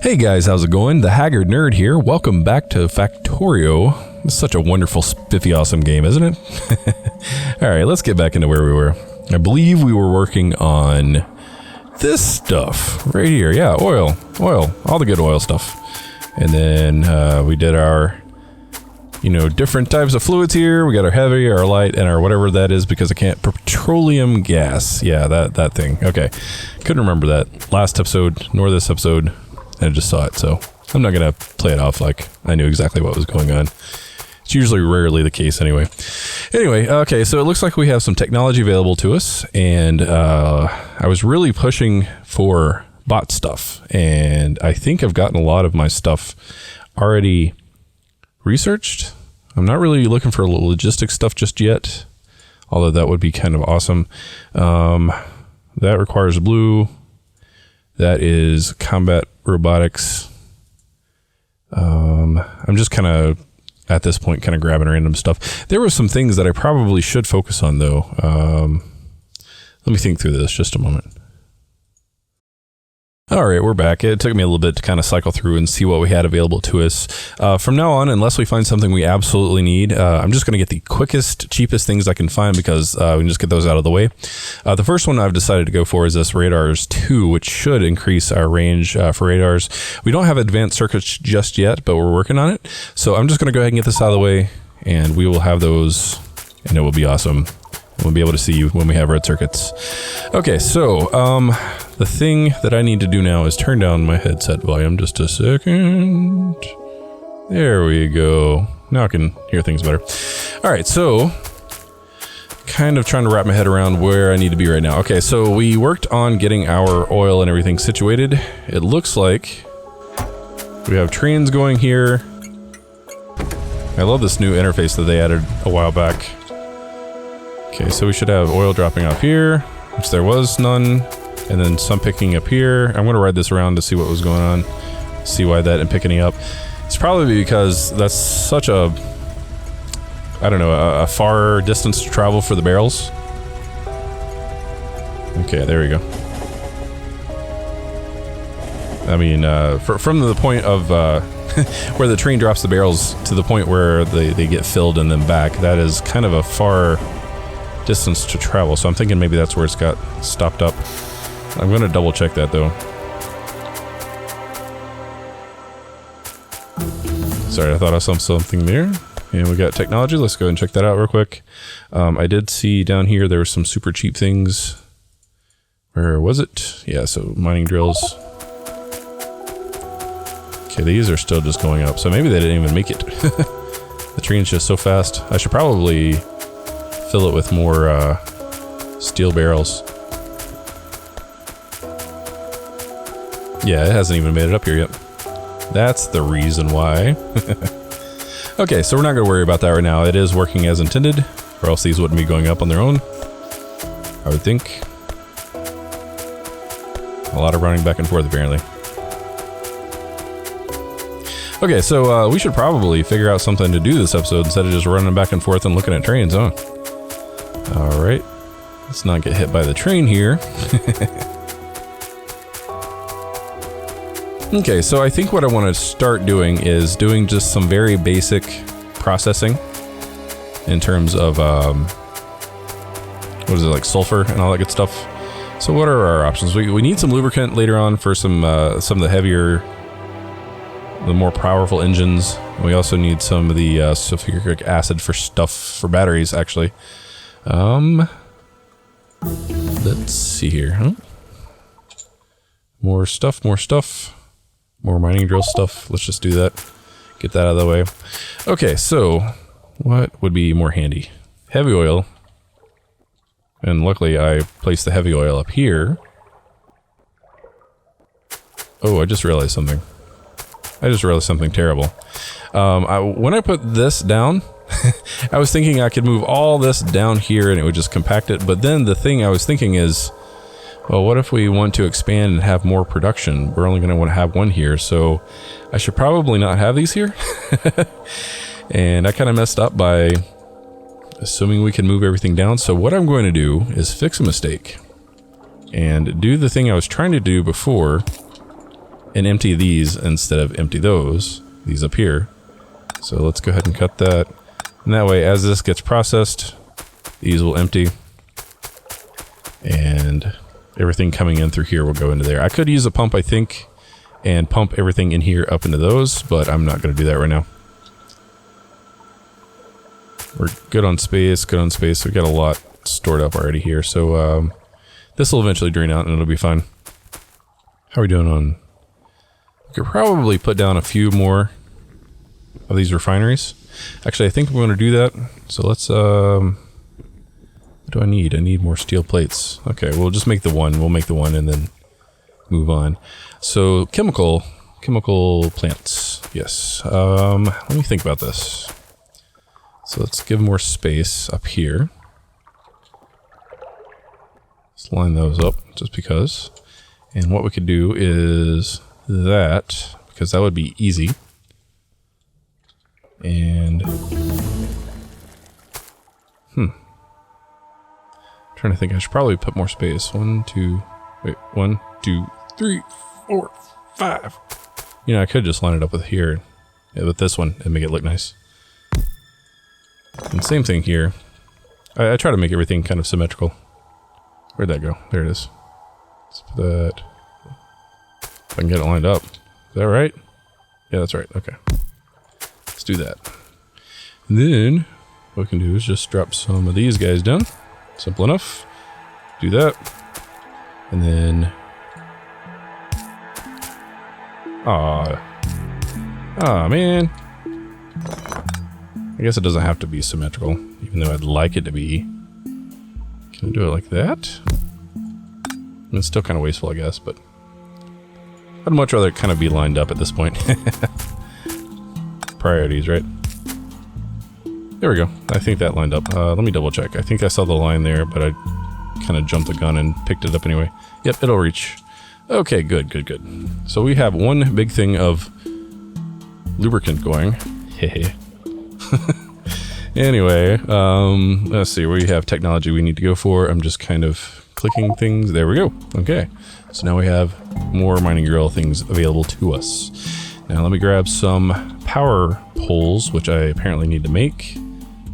Hey guys, how's it going? TheHaggardNerd here. Welcome back to Factorio. It's such a wonderful, spiffy, awesome game, isn't it? Alright, let's get back into where we were. I believe we were working on this stuff right here. Yeah, oil, all the good oil stuff. And then we did our, different types of fluids here. We got our heavy, our light, and our whatever that is because I can't. Petroleum gas. Yeah, that thing. Okay. Couldn't remember that last episode, nor this episode. I just saw it, so I'm not going to play it off like I knew exactly what was going on. It's usually rarely the case anyway. Anyway, okay, so it looks like we have some technology available to us, and I was really pushing for bot stuff, and I think I've gotten a lot of my stuff already researched. I'm not really looking for logistics stuff just yet, although that would be kind of awesome. That requires blue. That is combat robotics. I'm just kind of, at this point, kind of grabbing random stuff. There were some things that I probably should focus on, though. Let me think through this just a moment. All right, we're back. It took me a little bit to kind of cycle through and see what we had available to us. From now on, unless we find something we absolutely need, I'm just going to get the quickest, cheapest things I can find because we can just get those out of the way. The first one I've decided to go for is this Radars 2, which should increase our range for radars. We don't have advanced circuits just yet, but we're working on it. So I'm just going to go ahead and get this out of the way, and we will have those, and it will be awesome. We'll be able to see you when we have red circuits. Okay, so the thing that I need to do now is turn down my headset volume just a second. There we go. Now I can hear things better. All right, so kind of trying to wrap my head around where I need to be right now. Okay, so we worked on getting our oil and everything situated. It looks like we have trains going here. I love this new interface that they added a while back. Okay, so we should have oil dropping off here, which there was none, and then some picking up here. I'm going to ride this around to see what was going on, see why that and picking up. It's probably because that's such a, I don't know, a far distance to travel for the barrels. Okay, there we go. I mean, from the point of where the train drops the barrels to the point where they get filled and then back, that is kind of a far distance to travel, so I'm thinking maybe that's where it's got stopped up. I'm going to double check that though. Sorry, I thought I saw something there. And we got technology. Let's go and check that out real quick. I did see down here there were some super cheap things. Where was it? Yeah, so mining drills. Okay, these are still just going up, so maybe they didn't even make it. The train's just so fast. I should probably fill it with more steel barrels. Yeah, it hasn't even made it up here yet. That's the reason why. Okay, so we're not going to worry about that right now. It is working as intended, or else these wouldn't be going up on their own, I would think. A lot of running back and forth, apparently. Okay, so we should probably figure out something to do this episode instead of just running back and forth and looking at trains, huh? Alright, let's not get hit by the train here. Okay, so I think what I want to start doing is doing just some very basic processing in terms of, what is it, like sulfur and all that good stuff. So what are our options? We need some lubricant later on for some of the heavier, the more powerful engines. We also need some of the sulfuric acid for stuff, for batteries, actually. Let's see here, huh? More stuff. More mining drill stuff. Let's just do that. Get that out of the way. Okay, so what would be more handy? Heavy oil. And luckily I placed the heavy oil up here. Oh, I just realized something. Terrible. When I put this down, I was thinking I could move all this down here and it would just compact it. But then the thing I was thinking is, well, what if we want to expand and have more production? We're only going to want to have one here, so I should probably not have these here. And I kind of messed up by assuming we can move everything down. So what I'm going to do is fix a mistake and do the thing I was trying to do before and empty these instead of empty these up here. So let's go ahead and cut that. And that way, as this gets processed, these will empty. And everything coming in through here will go into there. I could use a pump, I think, and pump everything in here up into those, but I'm not going to do that right now. We're good on space, We've got a lot stored up already here, so this will eventually drain out and it'll be fine. How are we doing on... We could probably put down a few more of these refineries. Actually, I think I'm going to do that. So let's... what do I need? I need more steel plates. Okay, we'll just make the one. We'll make the one and then move on. So, chemical plants. Yes. Let me think about this. So let's give more space up here. Let's line those up just because. And what we could do is that, because that would be easy. And trying to think, I should probably put more space. 1, 2, 3, 4, 5. You know, I could just line it up with here, with this one, and make it look nice. And same thing here. I try to make everything kind of symmetrical. Where'd that go? There it is. Let's put that. If I can get it lined up. Is that right? Yeah, that's right. Okay. Let's do that. And then what we can do is just drop some of these guys down. Simple enough. Do that. And then... Aw, man. I guess it doesn't have to be symmetrical, even though I'd like it to be. Can I do it like that? It's still kind of wasteful, I guess, but I'd much rather it kind of be lined up at this point. Priorities, right? There we go. I think that lined up. Let me double check. I think I saw the line there, but I kind of jumped the gun and picked it up anyway. Yep, it'll reach. Okay, good. So we have one big thing of lubricant going. Hehe. Anyway, let's see, we have technology we need to go for. I'm just kind of clicking things. There we go. Okay. So now we have more mining drill things available to us. Now let me grab some power poles, which I apparently need to make.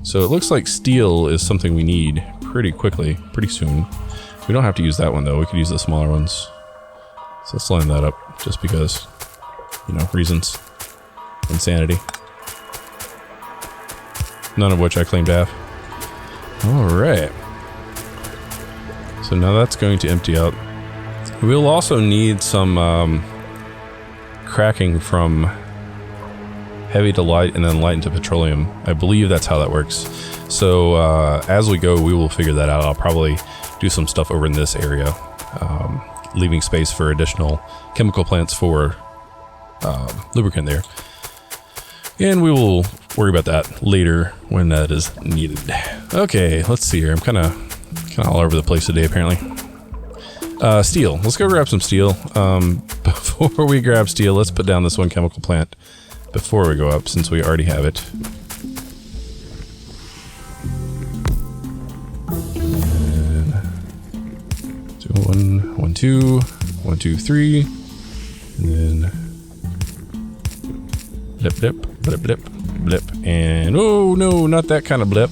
So it looks like steel is something we need pretty quickly, pretty soon. We don't have to use that one though. We could use the smaller ones. So let's line that up just because, you know, reasons. Insanity. None of which I claim to have. Alright. So now that's going to empty out. We'll also need some cracking from heavy to light and then light into petroleum. I believe that's how that works. So as we go, we will figure that out. I'll probably do some stuff over in this area, leaving space for additional chemical plants for lubricant there. And we will worry about that later when that is needed. Okay, let's see here. I'm kind of all over the place today, apparently. Steel. Let's go grab some steel. Before we grab steel, let's put down this one chemical plant before we go up, since we already have it. And so 1, 2, 1, 2, 3, and then blip, and oh no, not that kind of blip.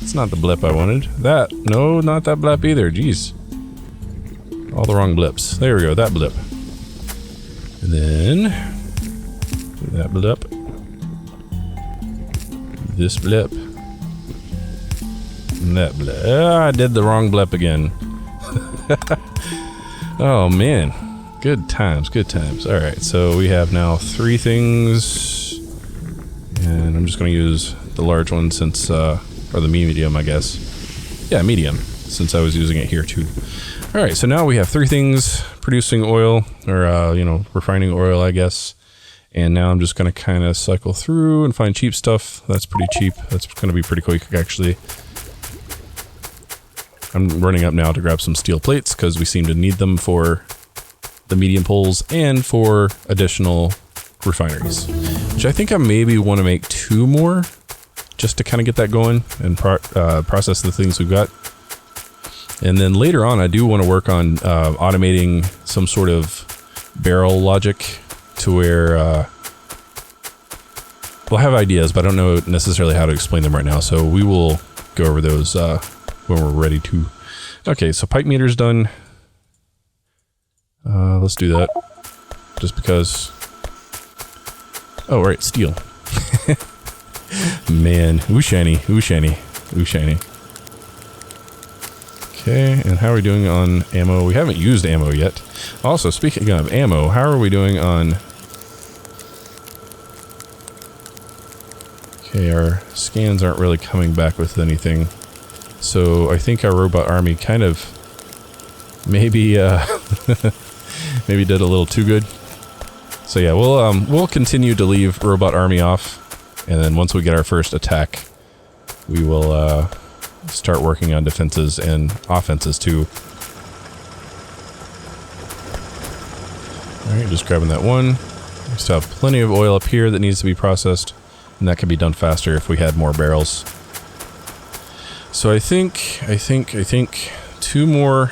It's not the blip I wanted. No, not that blip either. Jeez, all the wrong blips. There we go, that blip. And then that blip, this blip, and that blip. I did the wrong blip again. Oh man, good times. All right, so we have now 3 things, and I'm just going to use the large one since, or the medium, I guess. Yeah, medium, since I was using it here too. All right, so now we have 3 things producing oil, or you know, refining oil, I guess. And now I'm just going to kind of cycle through and find cheap stuff. That's pretty cheap. That's going to be pretty quick, actually. I'm running up now to grab some steel plates because we seem to need them for the medium poles and for additional refineries, which I think I maybe want to make 2 more just to kind of get that going and process the things we've got. And then later on, I do want to work on automating some sort of barrel logic to where we'll have ideas, but I don't know necessarily how to explain them right now. So we will go over those when we're ready to. Okay, so pipe meter's done. Let's do that. Just because. Oh, right, steel. Man, ooh shiny, ooh shiny, ooh shiny. Okay, and how are we doing on ammo? We haven't used ammo yet. Also, speaking of ammo, how are we doing on... Okay, our scans aren't really coming back with anything. So I think our robot army kind of maybe maybe did a little too good. So yeah, we'll continue to leave robot army off, and then once we get our first attack, we will start working on defenses and offenses too. Alright, just grabbing that one. We still have plenty of oil up here that needs to be processed, and that could be done faster if we had more barrels. So I think 2 more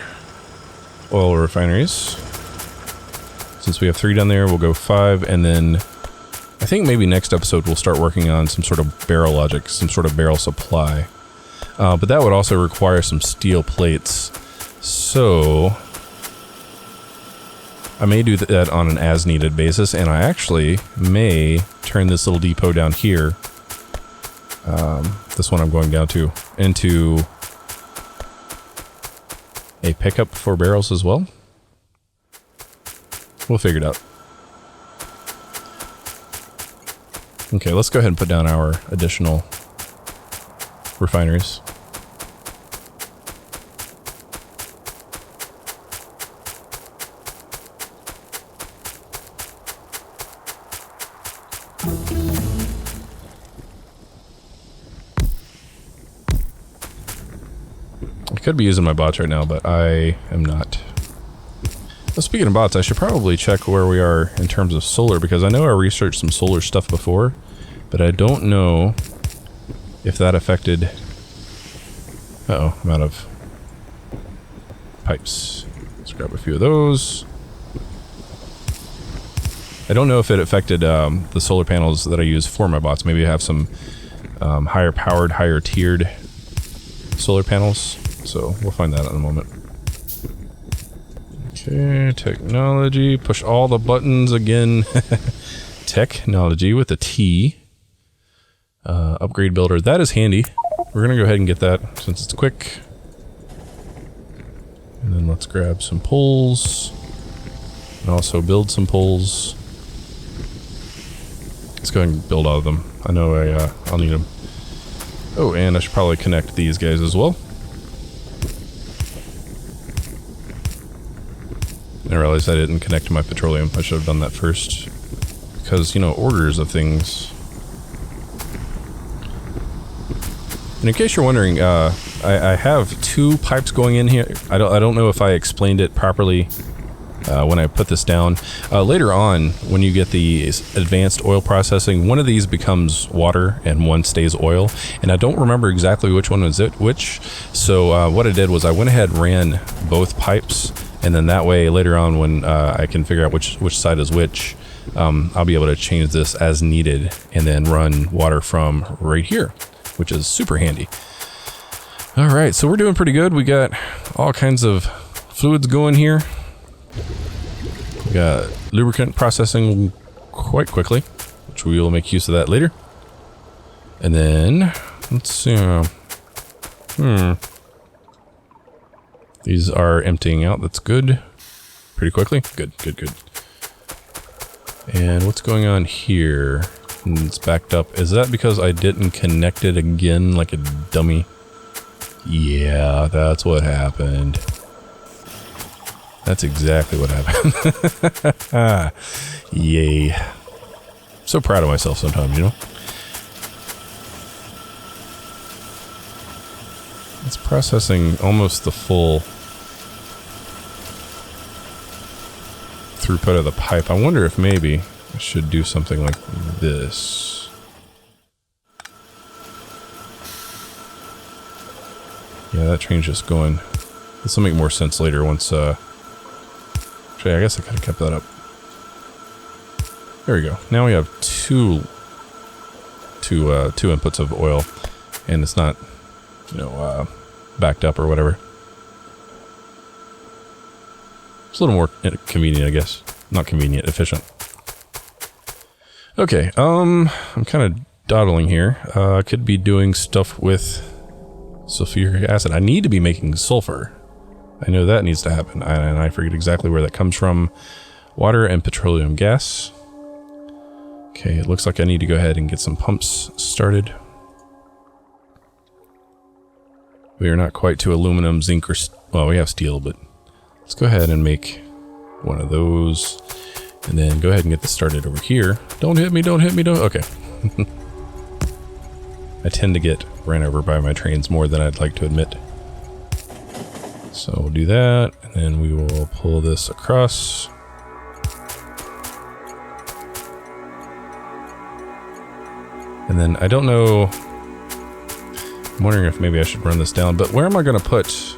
oil refineries. Since we have 3 down there, we'll go 5, and then I think maybe next episode we'll start working on some sort of barrel logic, some sort of barrel supply. But that would also require some steel plates. So I may do that on an as-needed basis, and I actually may turn this little depot down here, this one I'm going down to, into a pickup for barrels as well. We'll figure it out. Okay, let's go ahead and put down our additional refineries. I could be using my bots right now, but I am not. Well, speaking of bots, I should probably check where we are in terms of solar, because I know I researched some solar stuff before, but I don't know if that affected... Uh-oh, I'm out of pipes. Let's grab a few of those. I don't know if it affected the solar panels that I use for my bots. Maybe I have some higher powered, higher tiered solar panels, so we'll find that in a moment. Okay, technology, push all the buttons again. Technology with a T. Upgrade builder, that is handy. We're gonna go ahead and get that since it's quick. And then let's grab some poles. And also build some poles. Let's go ahead and build all of them. I know I'll need them. Oh, and I should probably connect these guys as well. I realized I didn't connect to my petroleum. I should have done that first. Because, you know, orders of things. And in case you're wondering, I have 2 pipes going in here. I don't know if I explained it properly when I put this down. Later on, when you get the advanced oil processing, one of these becomes water and one stays oil. And I don't remember exactly which one was which. So what I did was I went ahead and ran both pipes. And then that way, later on, when I can figure out which side is which, I'll be able to change this as needed and then run water from right here, which is super handy. All right, so we're doing pretty good. We got all kinds of fluids going here. We got lubricant processing quite quickly, which we will make use of that later. And then, let's see. These are emptying out. That's good. Pretty quickly. Good, good, good. And what's going on here? It's backed up. Is that because I didn't connect it again like a dummy? Yeah, that's what happened. That's exactly what happened. Yay. So proud of myself sometimes, you know? It's processing almost the full throughput of the pipe. I wonder if maybe I should do something like this. Yeah, that train's just going. This will make more sense later once, actually, I guess I could have kept that up. There we go. Now we have two inputs of oil, and it's not, you know, backed up or whatever. It's a little more convenient, I guess. Not convenient, efficient. Okay, I'm kind of dawdling here. I could be doing stuff with sulfuric acid. I need to be making sulfur. I know that needs to happen, and I forget exactly where that comes from. Water and petroleum gas. Okay, it looks like I need to go ahead and get some pumps started. We are not quite to aluminum, zinc, or... well, we have steel, but let's go ahead and make one of those. And then go ahead and get this started over here. Don't hit me, don't hit me, don't... okay. I tend to get ran over by my trains more than I'd like to admit. So we'll do that, and then we will pull this across. And then I don't know... I'm wondering if maybe I should run this down, but where am I going to put...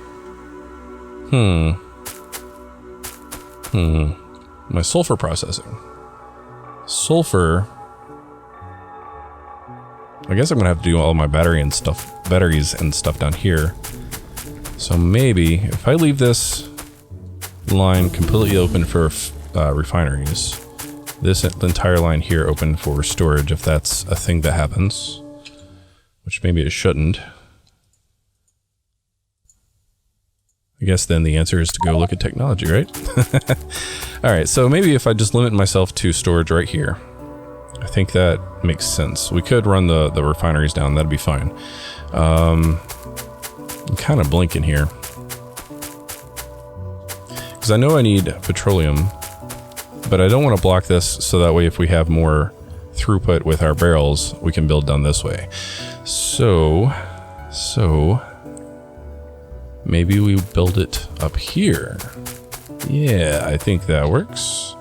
my sulfur processing. Sulfur... I guess I'm going to have to do all my batteries and stuff down here. So maybe if I leave this line completely open for refineries, this entire line here open for storage, if that's a thing that happens, which maybe it shouldn't. I guess then the answer is to go look at technology, right? Alright, so maybe if I just limit myself to storage right here, I think that makes sense. We could run the refineries down, that'd be fine. I'm kind of blinking here, because I know I need petroleum, but I don't want to block this, so that way if we have more throughput with our barrels, we can build down this way. So maybe we build it up here. Yeah, I think that works.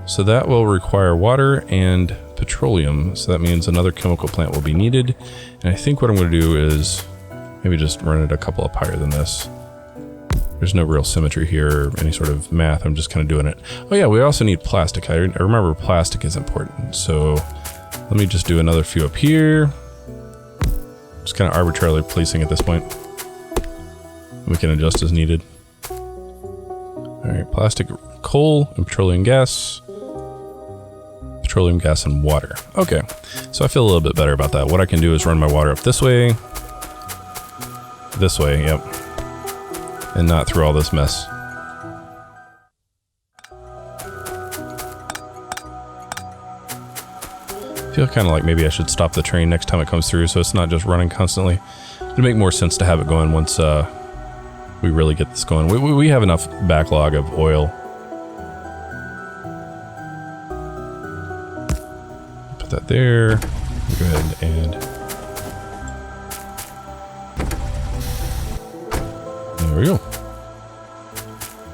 So that will require water and petroleum, so that means another chemical plant will be needed. And I think what I'm going to do is maybe just run it a couple up higher than this. There's no real symmetry here or any sort of math, I'm just kind of doing it. Oh yeah, we also need plastic. I remember plastic is important, so let me just do another few up here. Just kind of arbitrarily placing at this point. We can adjust as needed. Alright, plastic, coal, and petroleum gas. Petroleum gas and water. Okay, so I feel a little bit better about that. What I can do is run my water up this way, yep, and not through all this mess. I feel kind of like maybe I should stop the train next time it comes through, so it's not just running constantly. It'd make more sense to have it going once we really get this going. We have enough backlog of oil. Put that there. Go ahead and there we go.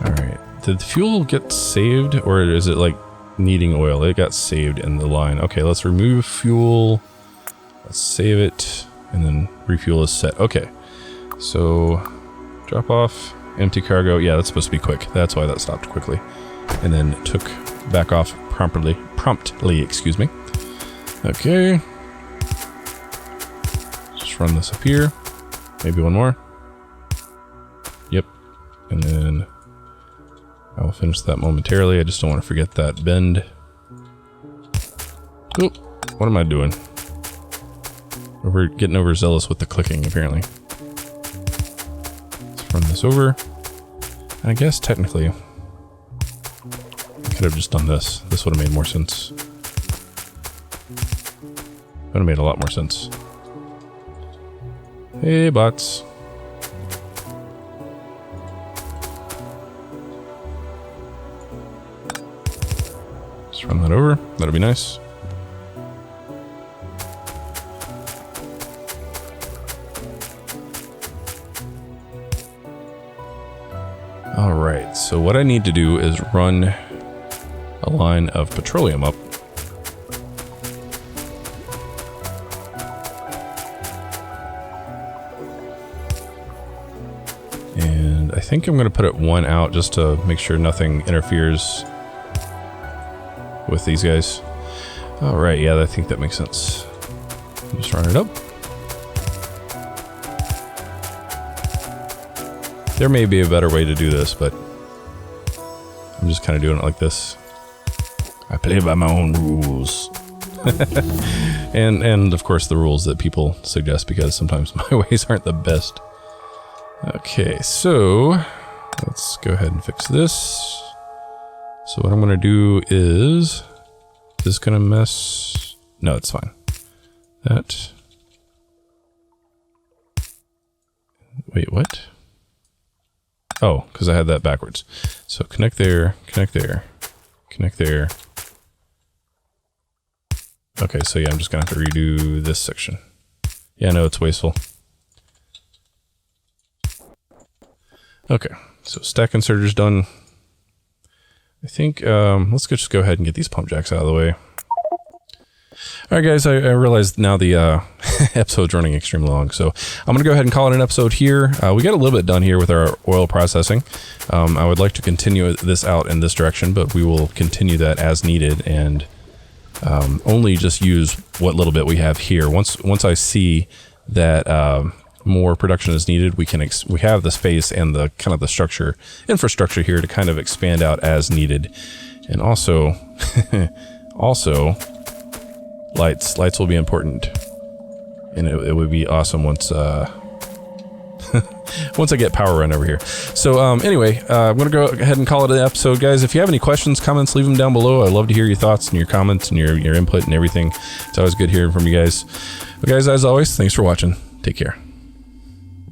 Alright. Did the fuel get saved, or is it like needing oil? It got saved in the line. Okay, let's remove fuel. Let's save it, and then refuel is set. Okay. So drop off, empty cargo. Yeah, that's supposed to be quick. That's why that stopped quickly. And then took back off promptly, excuse me. Okay. Just run this up here. Maybe one more. Yep. And then I will finish that momentarily. I just don't want to forget that bend. Oop. What am I doing? We're getting overzealous with the clicking, apparently. Let's run this over. And I guess technically, I could have just done this. This would have made more sense. Would have made a lot more sense. Hey, bots. Just run that over. That'll be nice. Alright, so what I need to do is run a line of petroleum up. And I think I'm going to put it one out just to make sure nothing interferes with these guys. All right, yeah, I think that makes sense. Just run it up. There may be a better way to do this, but I'm just kind of doing it like this. I play by my own rules. and of course the rules that people suggest, because sometimes my ways aren't the best. Okay, so let's go ahead and fix this. So what I'm going to do is this going to mess? No, it's fine. That. Wait, what? Oh, because I had that backwards. So connect there, connect there, connect there. Okay, so yeah, I'm just gonna have to redo this section. Yeah, no, it's wasteful. Okay, so stack inserter's done. I think, let's just go ahead and get these pump jacks out of the way. All right, guys, I realized now the episode's running extremely long, so I'm going to go ahead and call it an episode here. We got a little bit done here with our oil processing. I would like to continue this out in this direction, but we will continue that as needed and only just use what little bit we have here. Once I see that more production is needed, we have the space and the kind of the infrastructure here to kind of expand out as needed. And also, lights will be important, and it would be awesome once once I get power run over here. So anyway, I'm gonna go ahead and call it an episode, guys. If you have any questions, comments, leave them down below. I'd love to hear your thoughts and your comments and your input and everything. It's always good hearing from you guys. But guys, as always, thanks for watching. Take care.